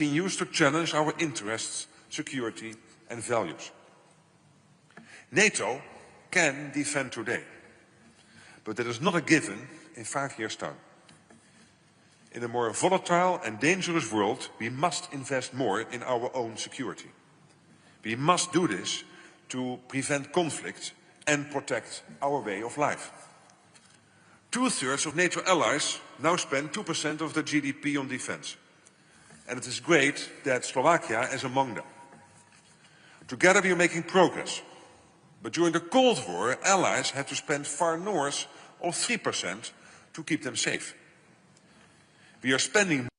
continues to challenge our interests, security and values. NATO can defend today, but that is not a given in 5 years' time. In a more volatile and dangerous world, we must invest more in our own security. We must do this to prevent conflict and protect our way of life. 2/3 of NATO allies now spend 2% of their GDP on defense. And it is great that Slovakia is among them. Together we are making progress. But during the Cold War, allies had to spend far north of 3% to keep them safe. We are spending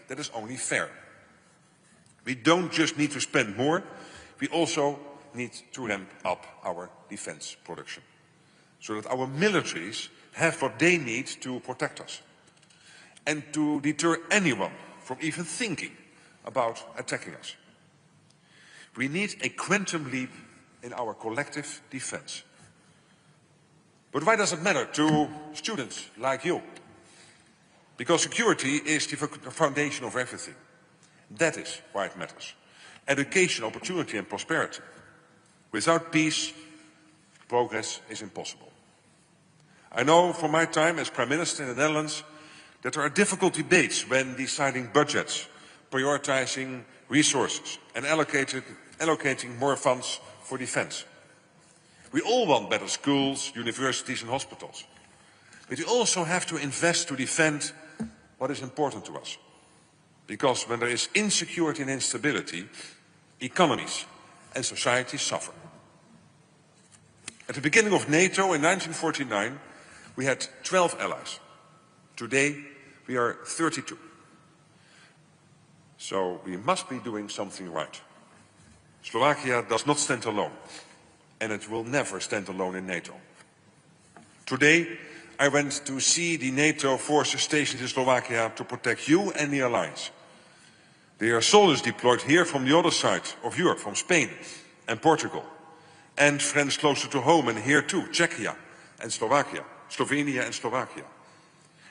that is only fair. We don't just need to spend more, we also need to ramp up our defense production, so that our militaries have what they need to protect us and to deter anyone from even thinking about attacking us. We need a quantum leap in our collective defense. But why does it matter to students like you? Because security is the foundation of everything. That is why it matters. Education, opportunity and prosperity. Without peace, progress is impossible. I know from my time as Prime Minister in the Netherlands that there are difficult debates when deciding budgets, prioritizing resources and allocating more funds for defense. We all want better schools, universities and hospitals. But we also have to invest to defend what is important to us. Because when there is insecurity and instability, economies and societies suffer. At the beginning of NATO in 1949, we had 12 allies. Today, we are 32. So we must be doing something right. Slovakia does not stand alone, and it will never stand alone in NATO. Today, I went to see the NATO forces stationed in Slovakia to protect you and the alliance. There are soldiers deployed here from the other side of Europe, from Spain and Portugal, and friends closer to home and here too, Czechia and Slovakia, Slovenia and Slovakia.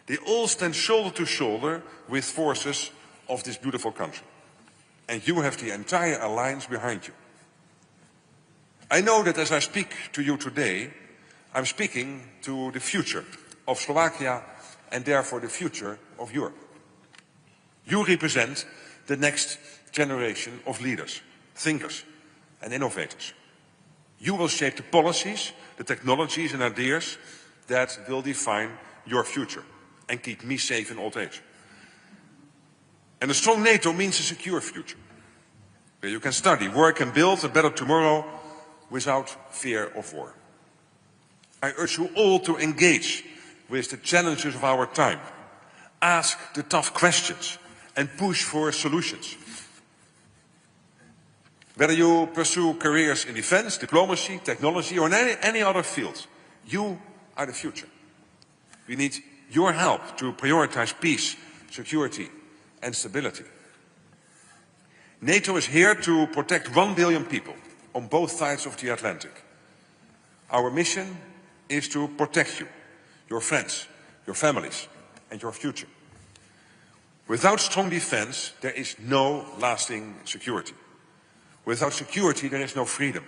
They all stand shoulder to shoulder with forces of this beautiful country. And you have the entire alliance behind you. I know that as I speak to you today, I'm speaking to the future of Slovakia and therefore the future of Europe. You represent the next generation of leaders, thinkers and innovators. You will shape the policies, the technologies and ideas that will define your future and keep me safe in old age. And a strong NATO means a secure future, where you can study, work and build a better tomorrow without fear of war. I urge you all to engage with the challenges of our time, ask the tough questions and push for solutions. Whether you pursue careers in defense, diplomacy, technology or in any other field, you are the future. We need your help to prioritize peace, security and stability. NATO is here to protect 1 billion people on both sides of the Atlantic. Our mission is to protect you, your friends, your families and your future. Without strong defense, there is no lasting security. Without security, there is no freedom.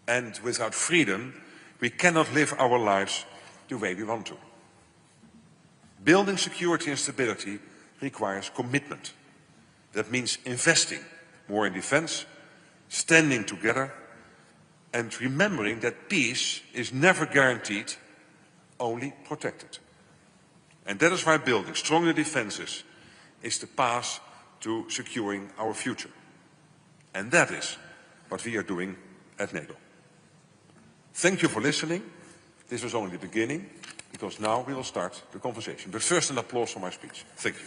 And without freedom, we cannot live our lives the way we want to. Building security and stability requires commitment. That means investing more in defense, standing together, and remembering that peace is never guaranteed, only protected. And that is why building stronger defenses is the path to securing our future. And that is what we are doing at NATO. Thank you for listening. This was only the beginning. because now we will start the conversation. But first an applause for my speech. Thank you.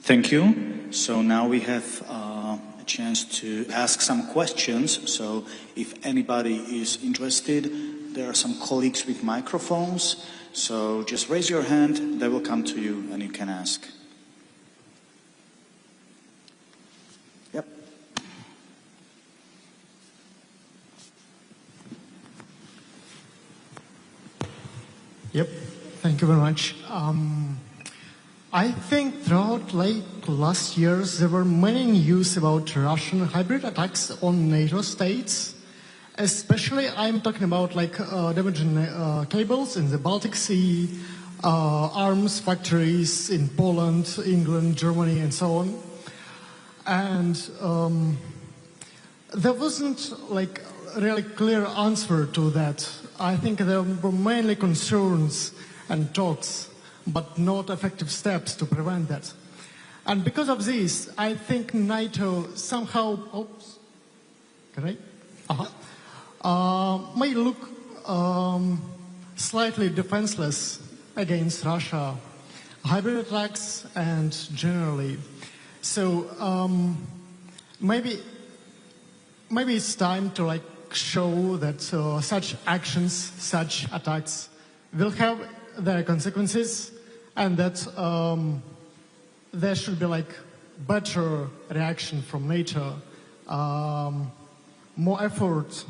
Thank you. So now we have a chance to ask some questions. So if anybody is interested, there are some colleagues with microphones. So just raise your hand, they will come to you and you can ask. Yep. Yep, thank you very much. I think throughout last years there were many news about Russian hybrid attacks on NATO states. Especially I'm talking about damaging cables in the Baltic Sea, arms factories in Poland, England, Germany and so on. And there wasn't a really clear answer to that. I think there were mainly concerns and talks, but not effective steps to prevent that. And because of this, I think NATO somehow, may look slightly defenseless against Russia, hybrid attacks and generally. So maybe it's time to show that such actions, such attacks will have their consequences, and that there should be better reaction from NATO, more effort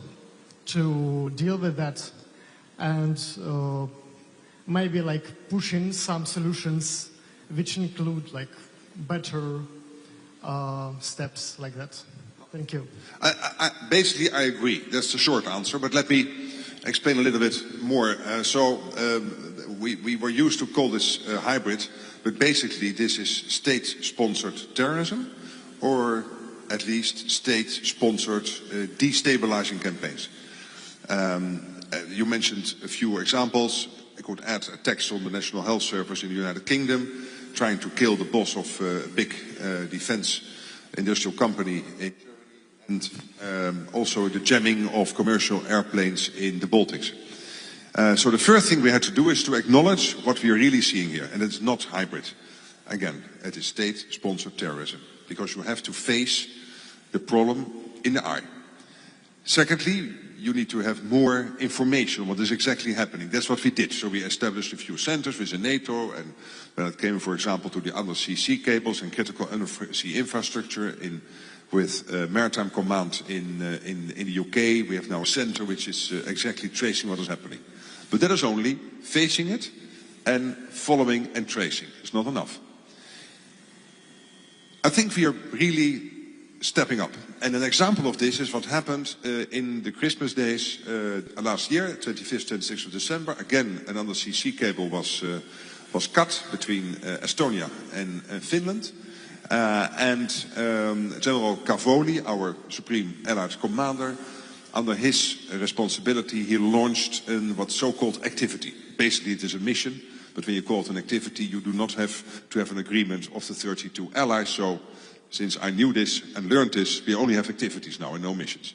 to deal with that, and maybe pushing some solutions which include better steps like that. Thank you. Basically, I agree. That's the short answer, but let me explain a little bit more. We were used to call this hybrid, but basically this is state-sponsored terrorism, or at least state-sponsored destabilizing campaigns. You mentioned a few examples. I could add attacks on the National Health Service in the United Kingdom, trying to kill the boss of a big defense industrial company, and also the jamming of commercial airplanes in the Baltics. So the first thing we had to do is to acknowledge what we are really seeing here, and it's not hybrid. Again, it is state-sponsored terrorism, because you have to face the problem in the eye. Secondly, you need to have more information on what is exactly happening. That's what we did. So we established a few centers within NATO, and when it came, for example, to the undersea sea cables and critical undersea infrastructure with Maritime Command in the UK, we have now a center which is exactly tracing what is happening. But that is only facing it and following and tracing. It's not enough. I think we are really stepping up. And an example of this is what happened in the Christmas days last year, 25th, 26th of December. Again, an undersea sea cable was cut between Estonia and Finland. General Cavoli, our Supreme Allied Commander, under his responsibility, he launched what's so-called activity. Basically, it is a mission, but when you call it an activity, you do not have to have an agreement of the 32 allies. So, since I knew this and learned this, we only have activities now and no missions.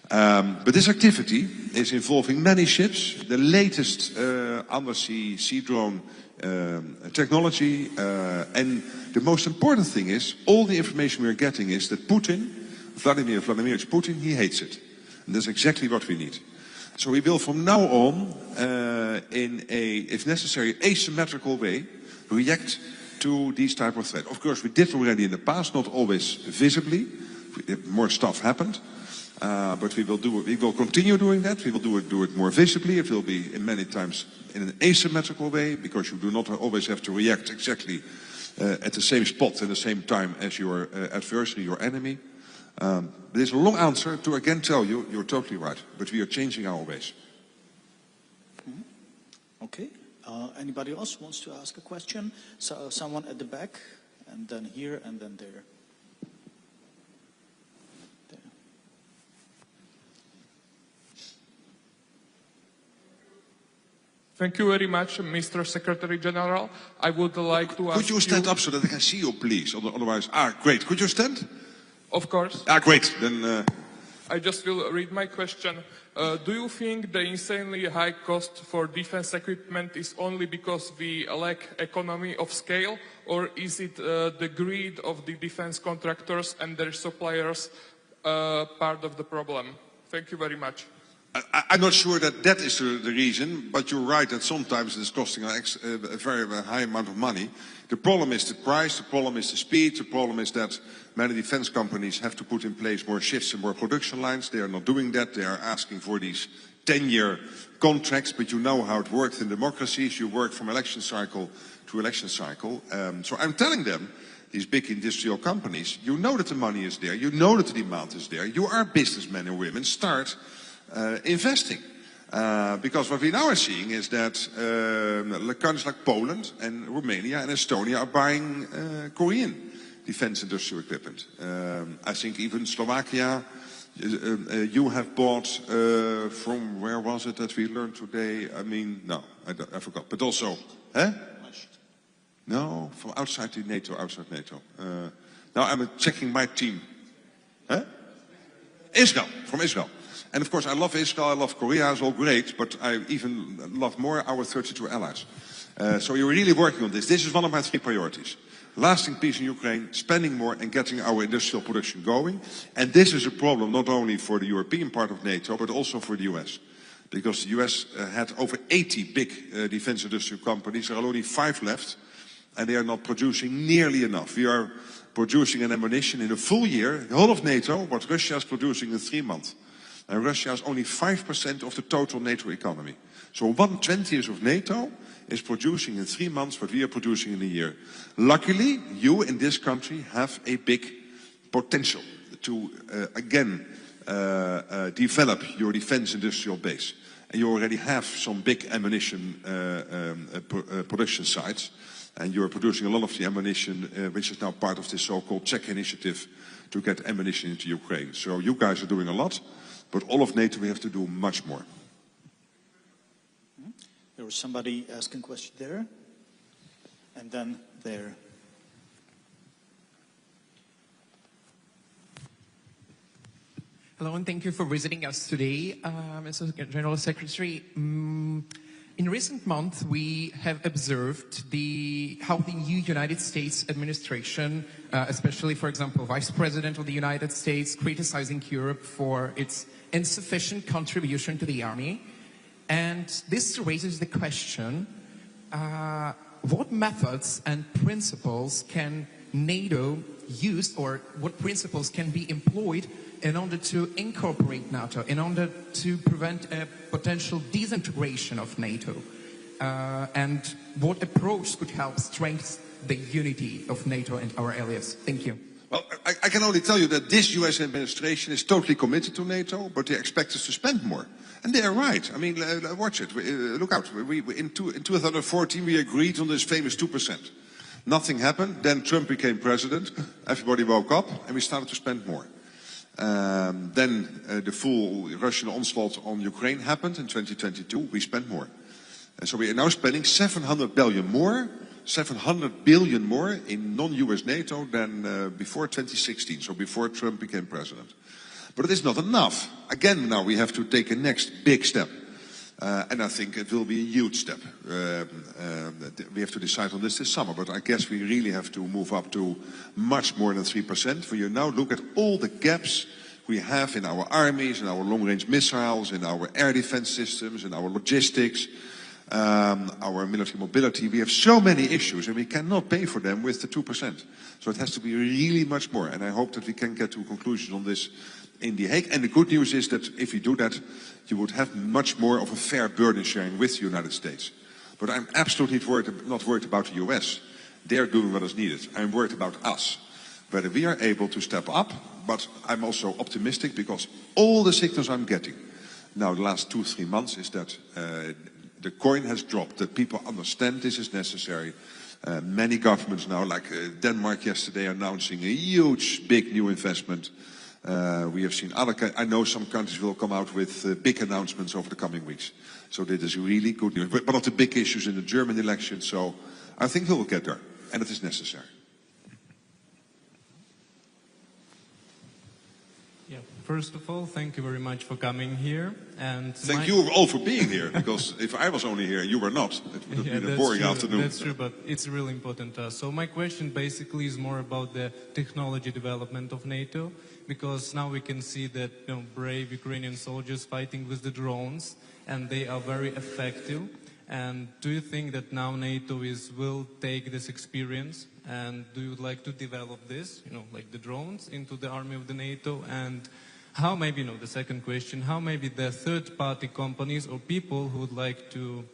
But this activity is involving many ships, the latest undersea sea drone technology, and the most important thing is, all the information we're getting is that Putin, Vladimir Putin, he hates it. And that's exactly what we need. So we will from now on, in a, if necessary, asymmetrical way, react to these type of threats. Of course, we did already in the past, not always visibly. More stuff happened. But we will continue doing that. We will do it more visibly. It will be in many times in an asymmetrical way, because you do not always have to react exactly at the same spot at the same time as your adversary, your enemy. But it's a long answer to again tell you, you're totally right, but we are changing our ways. Okay. Anybody else wants to ask a question? So someone at the back, and then here, and then there. Thank you very much, Mr. Secretary General. I would like to ask Could you stand up so that I can see you, please? Otherwise, great. Could you stand? Of course. Great. Then. I just will read my question. Do you think the insanely high cost for defense equipment is only because we lack economy of scale, or is it the greed of the defense contractors and their suppliers part of the problem? Thank you very much. I'm not sure that that is the reason, but you're right that sometimes it's costing a very high amount of money. The problem is the price, the problem is the speed, the problem is that many defense companies have to put in place more shifts and more production lines. They are not doing that. They are asking for these 10-year contracts, but you know how it works in democracies. You work from election cycle to election cycle. So I'm telling them, these big industrial companies, you know that the money is there, you know that the demand is there. You are businessmen and women. Start investing. Because what we now are seeing is that countries like Poland and Romania and Estonia are buying Korean defense industrial equipment. I think even Slovakia, you have bought from, where was it that we learned today? I mean, no, I forgot. But also, no, from outside the NATO, now I'm checking my team. Israel, from Israel. And of course, I love Israel, I love Korea, it's all great, but I even love more our 32 allies. So you're really working on this. This is one of my 3 priorities. Lasting peace in Ukraine, spending more and getting our industrial production going. And this is a problem not only for the European part of NATO, but also for the US. Because the US had over 80 big defense industrial companies. There are only 5 left, and they are not producing nearly enough. We are producing an ammunition in a full year, the whole of NATO, what Russia is producing in 3 months. And Russia is only 5% of the total NATO economy. So 1/20th of NATO is producing in 3 months what we are producing in a year. Luckily, you in this country have a big potential to, again, develop your defense industrial base. And you already have some big ammunition production sites. And you are producing a lot of the ammunition, which is now part of this so-called Czech initiative to get ammunition into Ukraine. So you guys are doing a lot. But all of NATO, we have to do much more. There was somebody asking a question there, and then there. Hello, and thank you for visiting us today, Mr. General Secretary. In recent months, we have observed how the new United States administration, especially, for example, Vice President of the United States, criticizing Europe for its insufficient contribution to the army. And this raises the question, what methods and principles can NATO use, or what principles can be employed in order to incorporate NATO, in order to prevent a potential disintegration of NATO? And what approach could help strengthen the unity of NATO and our allies? Thank you. Well, I can only tell you that this US administration is totally committed to NATO, but they expect us to spend more. And they are right. I mean, watch it. Look out. In 2014, we agreed on this famous 2%. Nothing happened. Then Trump became president. Everybody woke up, and we started to spend more. Then the full Russian onslaught on Ukraine happened in 2022. We spent more. And so we are now spending 700 billion more in non-US NATO than before 2016, so before Trump became president. But it is not enough. Again, now we have to take a next big step. And I think it will be a huge step. We have to decide on this summer, but I guess we really have to move up to much more than 3%. For you now look at all the gaps we have in our armies, in our long-range missiles, in our air defense systems, in our logistics, our military mobility. We have so many issues, and we cannot pay for them with the 2%. So it has to be really much more, and I hope that we can get to a conclusion on this in The Hague. And the good news is that if you do that, you would have much more of a fair burden sharing with the United States. But I'm absolutely not worried about the US. They're doing what is needed. I'm worried about us, whether we are able to step up. But I'm also optimistic because all the signals I'm getting now the last 2-3 months is that the coin has dropped, that people understand this is necessary. Many governments now, like Denmark yesterday, announcing a huge, big new investment. We have seen I know some countries will come out with big announcements over the coming weeks. So that is really good news. But one of the big issues in the German election, so I think we will get there, and it is necessary. Yeah. First of all, thank you very much for coming here. And thank you all for being here, because if I was only here and you were not, it would have been a boring afternoon. That's true, but it's really important to us. So my question basically is more about the technology development of NATO, because now we can see that brave Ukrainian soldiers fighting with the drones, and they are very effective. And do you think that now NATO will take this experience, and do you like to develop this, like the drones, into the army of the NATO? And how maybe, the second question, how maybe the third-party companies or people who would like to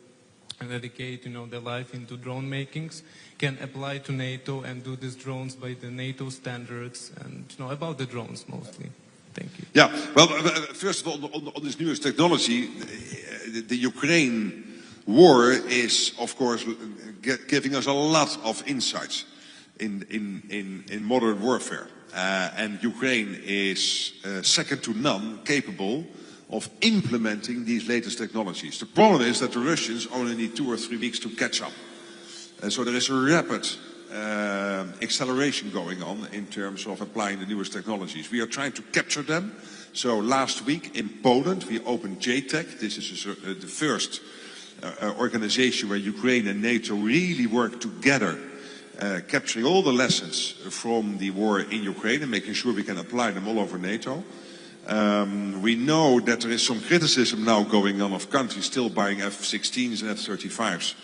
dedicate, their life into drone makings can apply to NATO and do these drones by the NATO standards, and about the drones mostly? Thank you. Yeah, well, first of all, on this newest technology, the Ukraine war is, of course, giving us a lot of insights in modern warfare. And Ukraine is second to none capable of implementing these latest technologies. The problem is that the Russians only need 2 or 3 weeks to catch up. And so there is a rapid acceleration going on in terms of applying the newest technologies. We are trying to capture them. So last week in Poland we opened JTEC. This is the first organization where Ukraine and NATO really work together, capturing all the lessons from the war in Ukraine and making sure we can apply them all over NATO. We know that there is some criticism now going on of countries still buying F-16s and F-35s.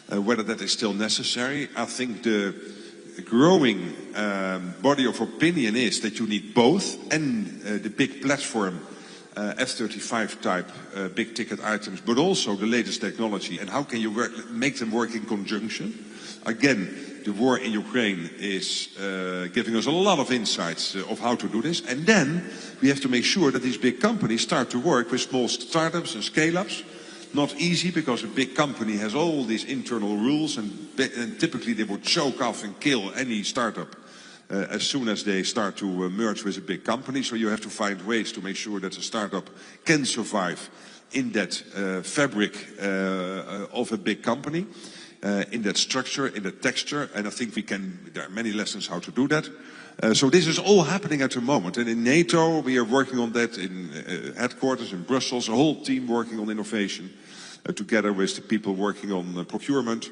Whether that is still necessary, I think the growing body of opinion is that you need both, and the big platform F-35 type big ticket items, but also the latest technology. And how can you make them work in conjunction? Again, the war in Ukraine is giving us a lot of insights of how to do this. And then we have to make sure that these big companies start to work with small startups and scale-ups. Not easy, because a big company has all these internal rules, and typically they would choke off and kill any startup as soon as they start to merge with a big company. So you have to find ways to make sure that a startup can survive in that fabric of a big company, in that structure, in that texture. And I think there are many lessons how to do that. So this is all happening at the moment. And in NATO, we are working on that in headquarters in Brussels, a whole team working on innovation, together with the people working on procurement.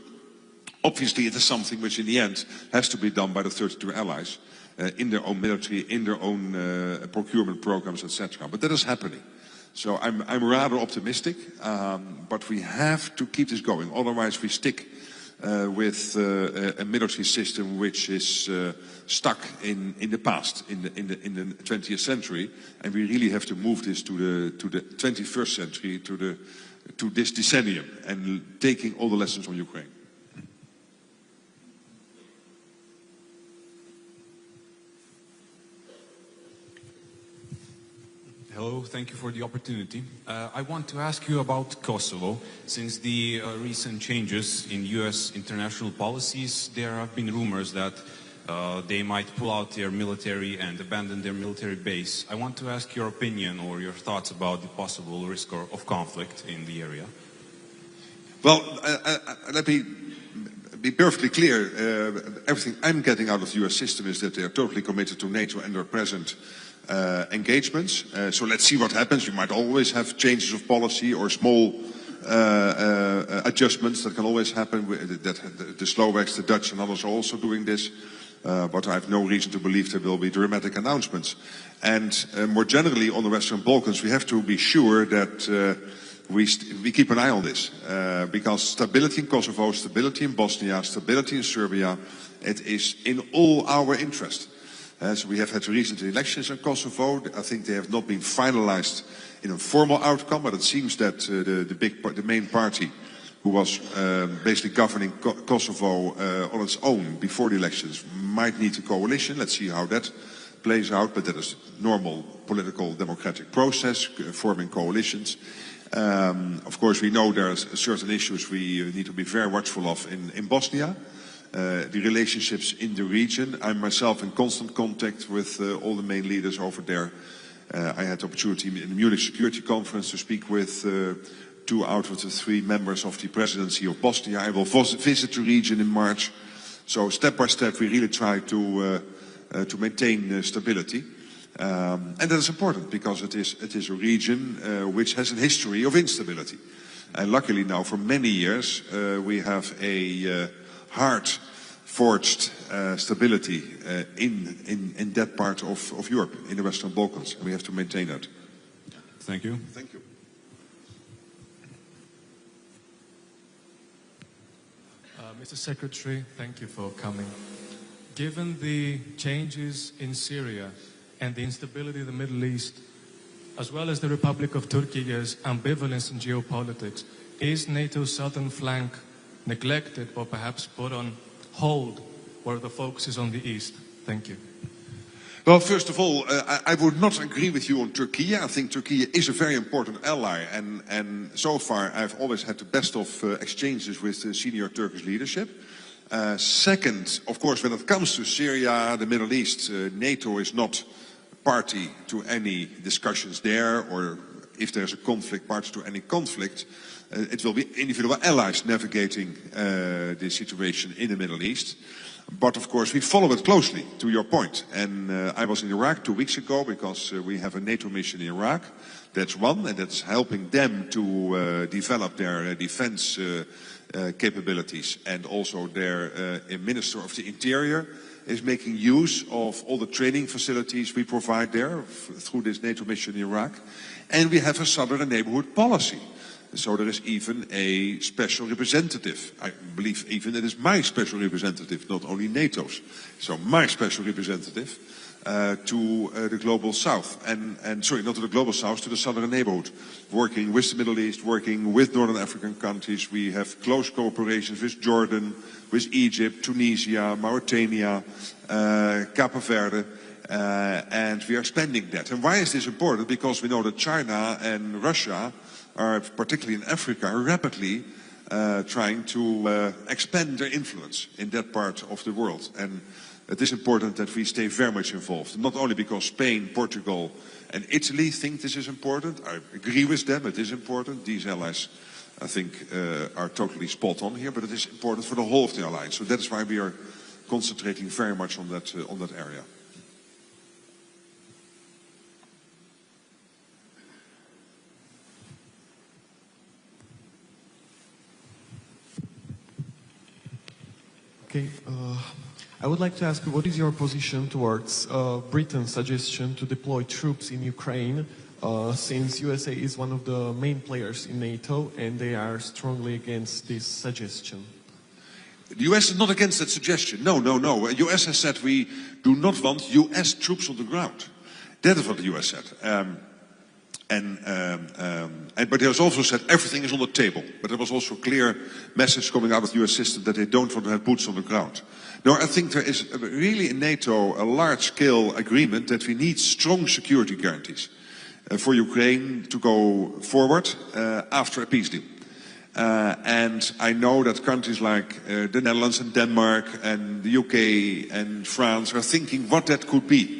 Obviously, it is something which in the end has to be done by the 32 allies in their own military, in their own procurement programs, etc. But that is happening. So I'm rather optimistic, but we have to keep this going. Otherwise, we stick with a military system which is stuck in the past, in the 20th century, and we really have to move this to the 21st century, to this decennium, and taking all the lessons from Ukraine. Hello, thank you for the opportunity. I want to ask you about Kosovo. Since the recent changes in US international policies, there have been rumors that they might pull out their military and abandon their military base. I want to ask your opinion or your thoughts about the possible risk of conflict in the area. Well, let me be perfectly clear. Everything I'm getting out of the US system is that they are totally committed to NATO and their present engagements. So let's see what happens. You might always have changes of policy or small adjustments that can always happen. The Slovaks, the Dutch and others are also doing this. But I have no reason to believe there will be dramatic announcements. And more generally on the Western Balkans, we have to be sure that we keep an eye on this. Because stability in Kosovo, stability in Bosnia, stability in Serbia, it is in all our interest. So we have had recent elections in Kosovo. I think they have not been finalized in a formal outcome, but it seems that the main party who was basically governing Kosovo on its own before the elections might need a coalition. Let's see how that plays out, but that is normal political democratic process, forming coalitions. Of course, we know there are certain issues we need to be very watchful of in Bosnia. The relationships in the region. I'm myself in constant contact with all the main leaders over there. I had the opportunity in the Munich Security Conference to speak with 2 out of the 3 members of the presidency of Bosnia. I will visit the region in March. So step by step we really try to maintain stability. And that is important because it is a region which has a history of instability. And luckily now for many years we have a hard-forged stability in that part of Europe, in the Western Balkans. And we have to maintain that. Thank you. Thank you. Mr. Secretary, thank you for coming. Given the changes in Syria and the instability in the Middle East, as well as the Republic of Turkey's ambivalence in geopolitics, is NATO's southern flank neglected or perhaps put on hold where the focus is on the east? Thank you. Well, first of all, I would not agree with you on Turkey. I think Turkey is a very important ally, and so far I've always had the best of exchanges with the senior Turkish leadership. Second, of course, when it comes to Syria, the Middle East, NATO is not party to any discussions there, or if there's a conflict, party to any conflict. It will be individual allies navigating the situation in the Middle East. But of course we follow it closely, to your point. And I was in Iraq 2 weeks ago because we have a NATO mission in Iraq. That's one, and that's helping them to develop their defense capabilities. And also their Minister of the Interior is making use of all the training facilities we provide there through this NATO mission in Iraq. And we have a southern neighborhood policy. So there is even a special representative. I believe even it is my special representative, not only NATO's. So my special representative to the Global South. And sorry, not to the Global South, to the southern neighborhood. Working with the Middle East, working with Northern African countries. We have close cooperations with Jordan, with Egypt, Tunisia, Mauritania, Cape Verde. And we are expanding that. And why is this important? Because we know that China and Russia are, particularly in Africa, rapidly trying to expand their influence in that part of the world. And it is important that we stay very much involved. Not only because Spain, Portugal and Italy think this is important. I agree with them, it is important. These allies, I think, are totally spot on here, but it is important for the whole of the alliance. So that is why we are concentrating very much on that area. Okay, I would like to ask you, what is your position towards Britain's suggestion to deploy troops in Ukraine, since USA is one of the main players in NATO and they are strongly against this suggestion? The US is not against that suggestion. No. The US has said we do not want US troops on the ground. That is what the US said. But they also said everything is on the table. But there was also a clear message coming out of the US system that they don't want to have boots on the ground. No, I think there is really in NATO a large-scale agreement that we need strong security guarantees for Ukraine to go forward after a peace deal. And I know that countries like the Netherlands and Denmark and the UK and France are thinking what that could be.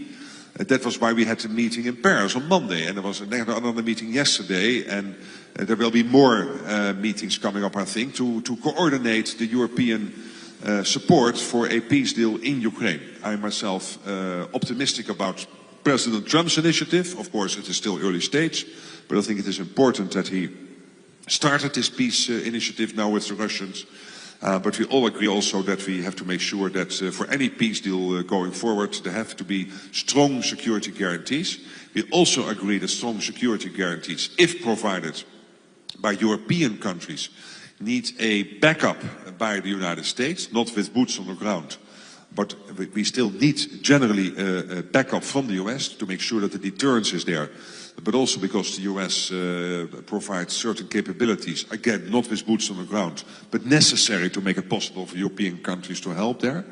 That was why we had a meeting in Paris on Monday, and there was another meeting yesterday, and there will be more meetings coming up, I think, to coordinate the European support for a peace deal in Ukraine. I myself optimistic about President Trump's initiative. Of course, it is still early stage, but I think it is important that he started this peace initiative now with the Russians. But we all agree also that we have to make sure that for any peace deal going forward, there have to be strong security guarantees. We also agree that strong security guarantees, if provided by European countries, need a backup by the United States, not with boots on the ground. But we still need generally a backup from the US to make sure that the deterrence is there. But also because the US provides certain capabilities, again, not with boots on the ground, but necessary to make it possible for European countries to help there.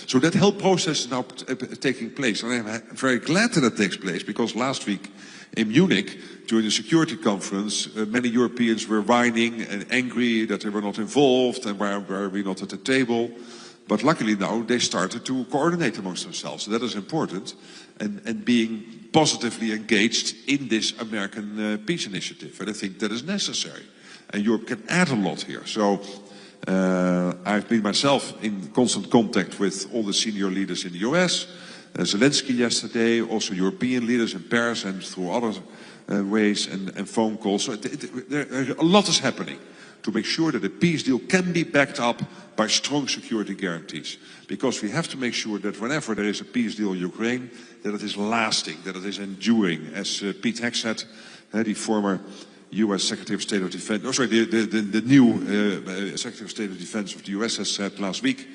So that whole process is now taking place. And I'm very glad that it takes place, because last week in Munich, during the security conference, many Europeans were whining and angry that they were not involved and why were we not at the table. But luckily now they started to coordinate amongst themselves. So that is important. And being positively engaged in this American peace initiative. And I think that is necessary. and Europe can add a lot here. So I've been myself in constant contact with all the senior leaders in the US, Zelensky yesterday, also European leaders in Paris and through other ways and phone calls. So a lot is happening to make sure that a peace deal can be backed up by strong security guarantees. Because we have to make sure that whenever there is a peace deal in Ukraine, that it is lasting, that it is enduring. As Pete Hegseth, the former US Secretary of State of Defense, the new Secretary of State of Defense of the US has said last week,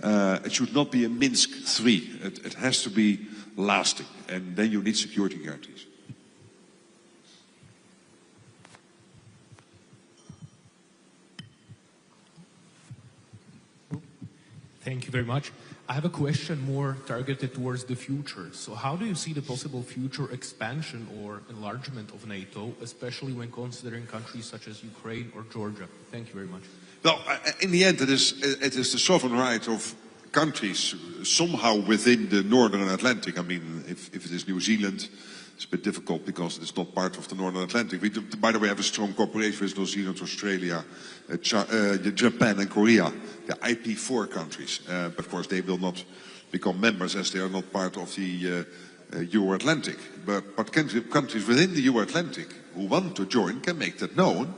it should not be a Minsk III. It has to be lasting, and then you need security guarantees. Thank you very much. I have a question more targeted towards the future. So how do you see the possible future expansion or enlargement of NATO, especially when considering countries such as Ukraine or Georgia? Thank you very much. Well, in the end, it is the sovereign right of countries somehow within the Northern Atlantic. I mean, if it is New Zealand, it's a bit difficult because it's not part of the Northern Atlantic. We do, by the way, have a strong cooperation with New Zealand, Australia, Japan and Korea, the IP4 countries. But of course, they will not become members as they are not part of the Euro-Atlantic. But countries within the Euro-Atlantic who want to join can make that known.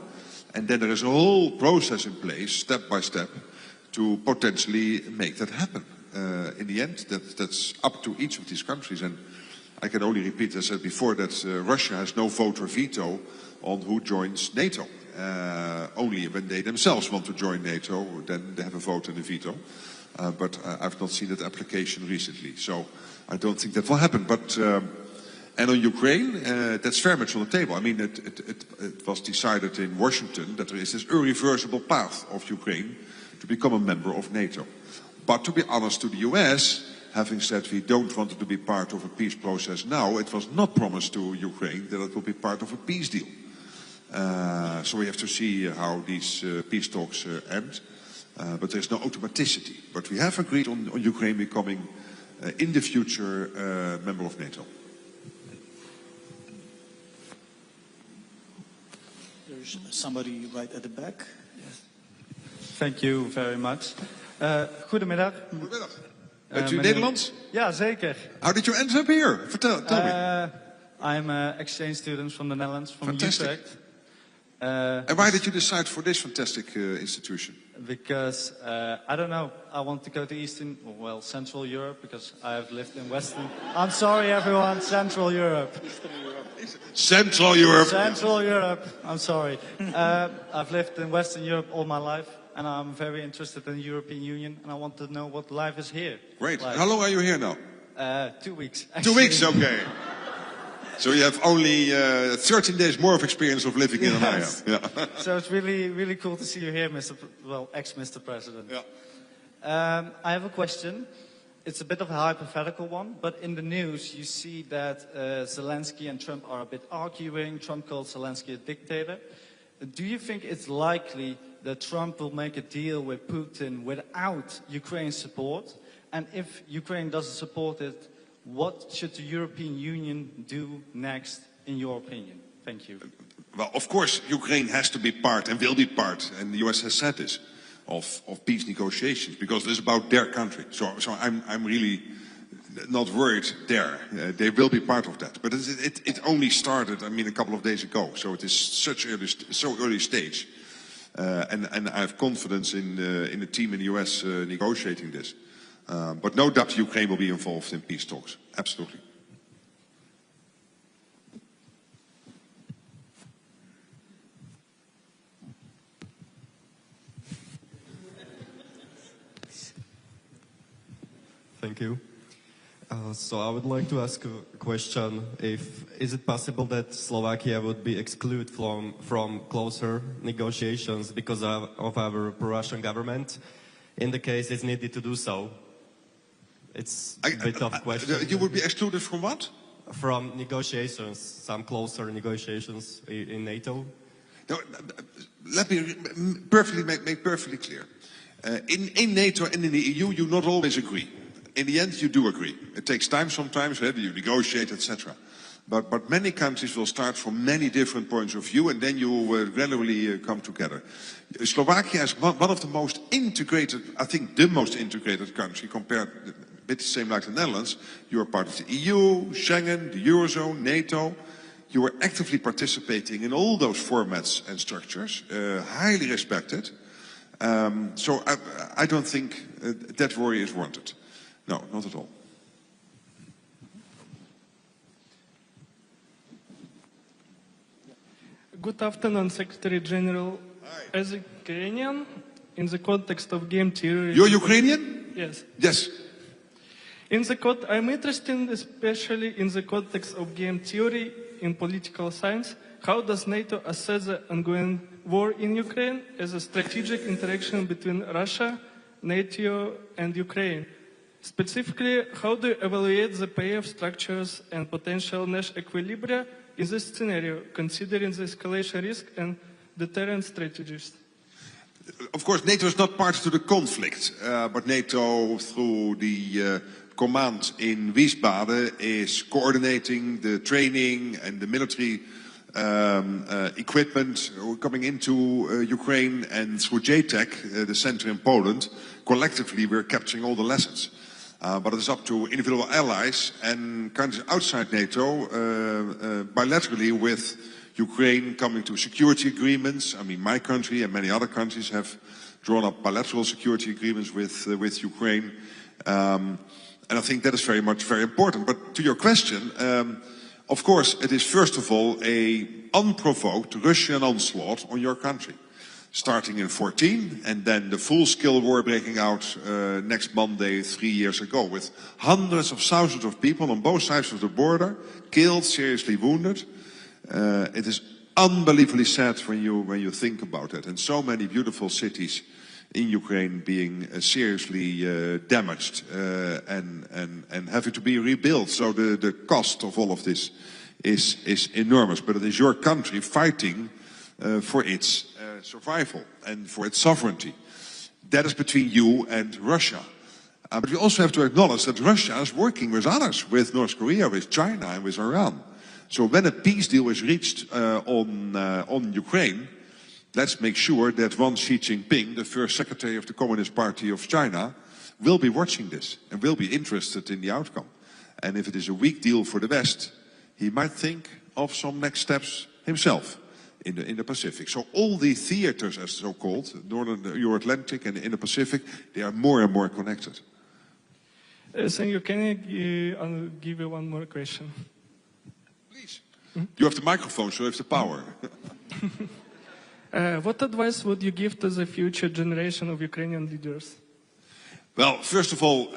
And then there is a whole process in place, step by step, to potentially make that happen. In the end, that's up to each of these countries. And I can only repeat, as I said before, that Russia has no vote or veto on who joins NATO. Only when they themselves want to join NATO, then they have a vote and a veto. But I've not seen that application recently, so I don't think that will happen. But and on Ukraine, that's very much on the table. I mean, it was decided in Washington that there is this irreversible path of Ukraine to become a member of NATO. But to be honest to the US, having said we don't want it to be part of a peace process now, it was not promised to Ukraine that it will be part of a peace deal. So we have to see how these peace talks end. But there's no automaticity. But we have agreed on Ukraine becoming, in the future, a member of NATO. There's somebody right at the back. Yes. Thank you very much. Goedemiddag. Goedemiddag. Bent u Nederlands? Ja, zeker. How did you end up here? Tell me. I'm an exchange student from the Netherlands, from Utrecht. And why did you decide for this fantastic institution? Because, I don't know, I want to go to Central Europe, because I have lived in Western... I'm sorry everyone, Central Europe. Central Europe. Central Europe, I'm sorry. I've lived in Western Europe all my life, and I'm very interested in the European Union, and I want to know what life is here. Great. Like. How long are you here now? 2 weeks. Actually. 2 weeks, okay. So you have only 13 days more of experience of living in Ohio. Yeah. So it's really, really cool to see you here, ex-Mr. President. Yeah. I have a question. It's a bit of a hypothetical one, but in the news you see that Zelensky and Trump are a bit arguing. Trump called Zelensky a dictator. Do you think it's likely that Trump will make a deal with Putin without Ukraine's support? And if Ukraine doesn't support it, what should the European Union do next, in your opinion? Thank you. Well, of course, Ukraine has to be part and will be part, and the US has said this, of peace negotiations, because it is about their country. So I'm really not worried there. They will be part of that. But it only started, I mean, a couple of days ago. So it is so early stage. And I have confidence in the team in the US negotiating this. But no doubt Ukraine will be involved in peace talks. Absolutely. Thank you. So I would like to ask a question. Is it possible that Slovakia would be excluded from closer negotiations because of our pro-Russian government? In the case it's needed to do so. It's a bit of a question. You would be excluded from what? From negotiations, some closer negotiations in NATO. No, let me make perfectly clear. In NATO and in the EU, you not always agree. In the end, you do agree. It takes time sometimes, you negotiate, etc. But many countries will start from many different points of view, and then you will gradually come together. Slovakia is one of the most integrated, I think the most integrated country compared, a bit the same like the Netherlands. You are part of the EU, Schengen, the Eurozone, NATO. You are actively participating in all those formats and structures, highly respected. So I don't think that worry is warranted. No, not at all. Good afternoon, Secretary General. Hi. As a Ukrainian, in the context of game theory... You're Ukrainian? Yes. Yes. I'm interested especially in the context of game theory in political science. How does NATO assess the ongoing war in Ukraine as a strategic interaction between Russia, NATO and Ukraine? Specifically, how do you evaluate the payoff structures and potential national equilibria in this scenario, considering the escalation risk and deterrent strategies? Of course, NATO is not part of the conflict, but NATO, through the command in Wiesbaden, is coordinating the training and the military equipment coming into Ukraine, and through JTEC, the center in Poland, collectively we're capturing all the lessons. But it is up to individual allies and countries outside NATO, bilaterally with Ukraine coming to security agreements. I mean, my country and many other countries have drawn up bilateral security agreements with Ukraine. And I think that is very important. But to your question, of course, it is first of all an unprovoked Russian onslaught on your country. Starting in 2014, and then the full-scale war breaking out next Monday 3 years ago, with hundreds of thousands of people on both sides of the border, killed, seriously wounded. It is unbelievably sad when you think about it, and so many beautiful cities in Ukraine being seriously damaged and having to be rebuilt. So the cost of all of this is enormous, but it is your country fighting for its survival and for its sovereignty. That is between you and Russia. But we also have to acknowledge that Russia is working with others, with North Korea, with China and with Iran. So when a peace deal is reached on Ukraine, let's make sure that one Xi Jinping, the first secretary of the Communist Party of China, will be watching this and will be interested in the outcome. And if it is a weak deal for the West, he might think of some next steps himself in the Pacific. So all the theaters, as so-called, Northern Euro-Atlantic and in the Pacific, they are more and more connected. Thank you. Can I give you one more question? Please. You have the microphone, so you have the power. What advice would you give to the future generation of Ukrainian leaders? Well, first of all,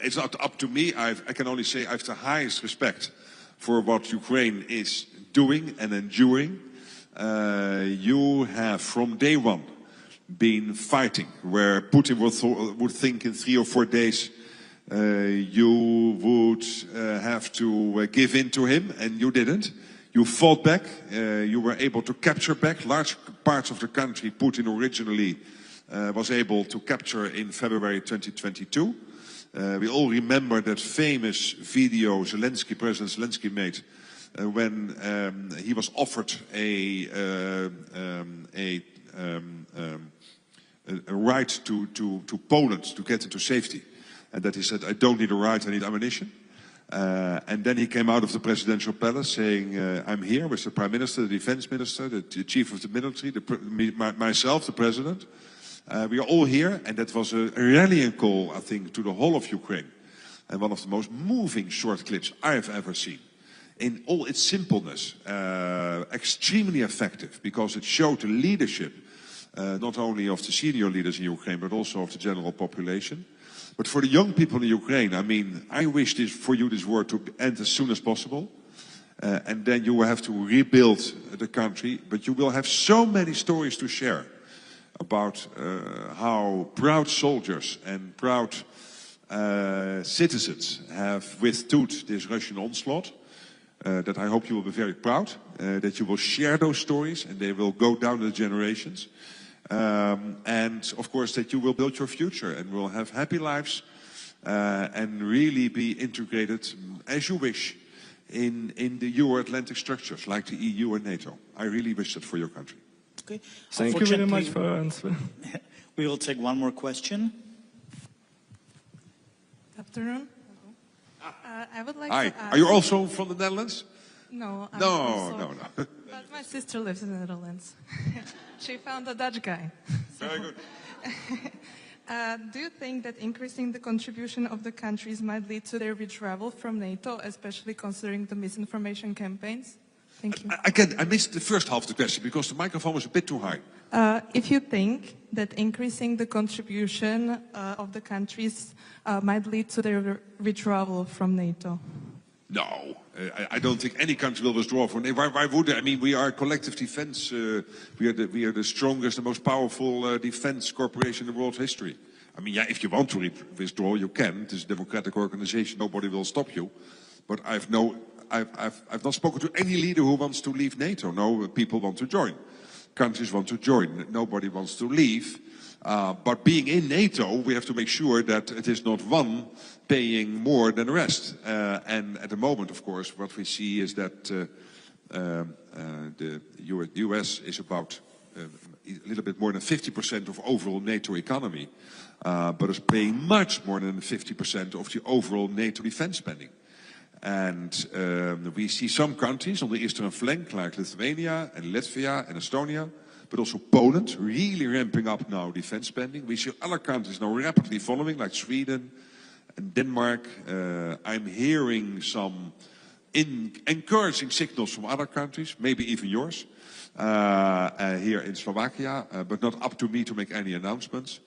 it's not up to me. I can only say I have the highest respect for what Ukraine is doing and enduring. You have from day one been fighting, where Putin would think in 3 or 4 days you would have to give in to him, and you didn't. You fought back, you were able to capture back large parts of the country Putin originally was able to capture in February 2022. We all remember that famous video President Zelensky made when he was offered a ride to Poland to get into safety, and that he said, "I don't need a ride, I need ammunition." And then he came out of the presidential palace saying, "I'm here with the Prime Minister, the Defense Minister, the Chief of the Military, myself, the President. We are all here," and that was a rallying call, I think, to the whole of Ukraine, and one of the most moving short clips I have ever seen. In all its simpleness, extremely effective, because it showed the leadership, not only of the senior leaders in Ukraine, but also of the general population. But for the young people in Ukraine, I mean, I wish for you this war to end as soon as possible. And then you will have to rebuild the country, but you will have so many stories to share about how proud soldiers and proud citizens have withstood this Russian onslaught. That I hope you will be very proud, that you will share those stories and they will go down the generations. And of course that you will build your future and will have happy lives and really be integrated as you wish in the Euro-Atlantic structures like the EU and NATO. I really wish that for your country. Okay. Thank you very much for your answer. We will take one more question. Good afternoon. I would like Hi. to ask... Are you also from the Netherlands? No. I'm No. But my sister lives in the Netherlands. She found a Dutch guy. Very good. Do you think that increasing the contribution of the countries might lead to their withdrawal from NATO, especially considering the misinformation campaigns? Thank you. Again, I missed the first half of the question because the microphone was a bit too high. If you think that increasing the contribution of the countries might lead to their withdrawal from NATO? No, I don't think any country will withdraw from NATO. Why would they? I mean, we are collective defense. We are the strongest, the most powerful defense corporation in the world's history. I mean, yeah, if you want to withdraw, you can. It is a democratic organization. Nobody will stop you. But I've not spoken to any leader who wants to leave NATO. No, people want to join. Countries want to join. Nobody wants to leave. But being in NATO, we have to make sure that it is not one paying more than the rest. And at the moment, of course, what we see is that the US is about a little bit more than 50% of overall NATO economy, but is paying much more than 50% of the overall NATO defense spending. And we see some countries on the eastern flank, like Lithuania and Latvia and Estonia, but also Poland, really ramping up now defense spending. We see other countries now rapidly following, like Sweden and Denmark. I'm hearing some encouraging signals from other countries, maybe even yours, here in Slovakia, but not up to me to make any announcements.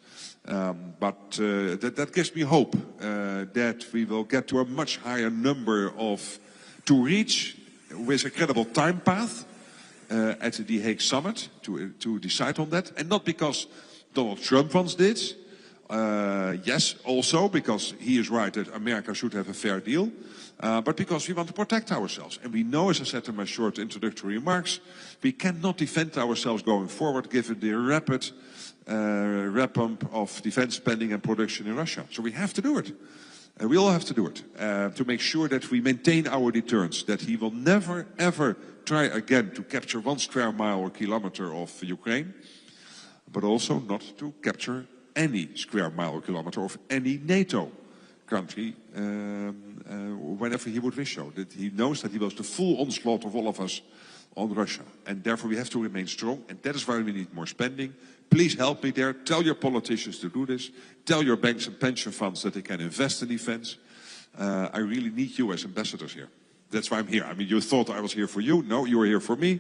But that gives me hope that we will get to a much higher number to reach with a credible time path at the Hague Summit to decide on that. And not because Donald Trump once did. Yes, also because he is right that America should have a fair deal. But because we want to protect ourselves. And we know, as I said in my short introductory remarks, we cannot defend ourselves going forward given the rapid ramp-up of defense spending and production in Russia. So we have to do it. We all have to do it to make sure that we maintain our deterrence, that he will never, ever try again to capture 1 square mile or kilometer of Ukraine, but also not to capture any square mile or kilometer of any NATO country whenever he would wish so. That he knows that he was the full onslaught of all of us on Russia. And therefore we have to remain strong, and that is why we need more spending. Please help me there. Tell your politicians to do this. Tell your banks and pension funds that they can invest in defense. I really need you as ambassadors here. That's why I'm here. I mean, you thought I was here for you. No, you are here for me.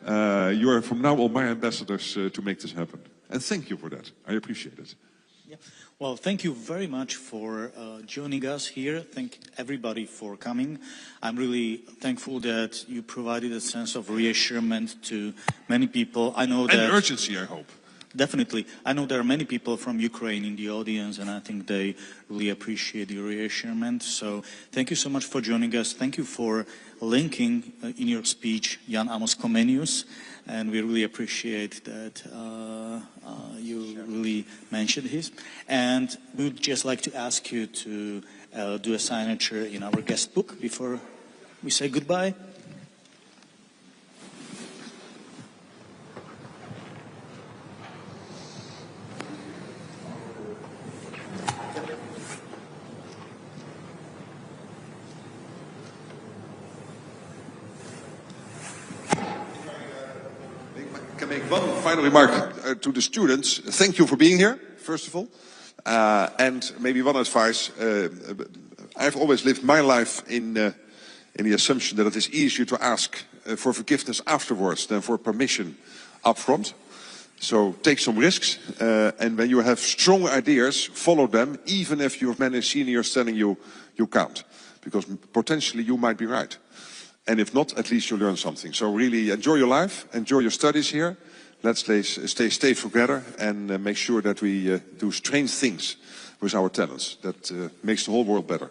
You are from now on my ambassadors to make this happen. And thank you for that. I appreciate it. Yeah. Well, thank you very much for joining us here. Thank everybody for coming. I'm really thankful that you provided a sense of reassurance to many people. I know that... And urgency, I hope. Definitely. I know there are many people from Ukraine in the audience, and I think they really appreciate your reassurance. So thank you so much for joining us. Thank you for linking in your speech Jan Amos Comenius, and we really appreciate that you really mentioned his. And we would just like to ask you to do a signature in our guest book before we say goodbye. One final remark to the students. Thank you for being here, first of all. And maybe one advice. I've always lived my life in the assumption that it is easier to ask for forgiveness afterwards than for permission up front. So take some risks. And when you have strong ideas, follow them, even if you have many seniors telling you you can't. Because potentially you might be right. And if not, at least you learn something. So really enjoy your life, enjoy your studies here. Let's stay together and make sure that we do strange things with our talents. That makes the whole world better.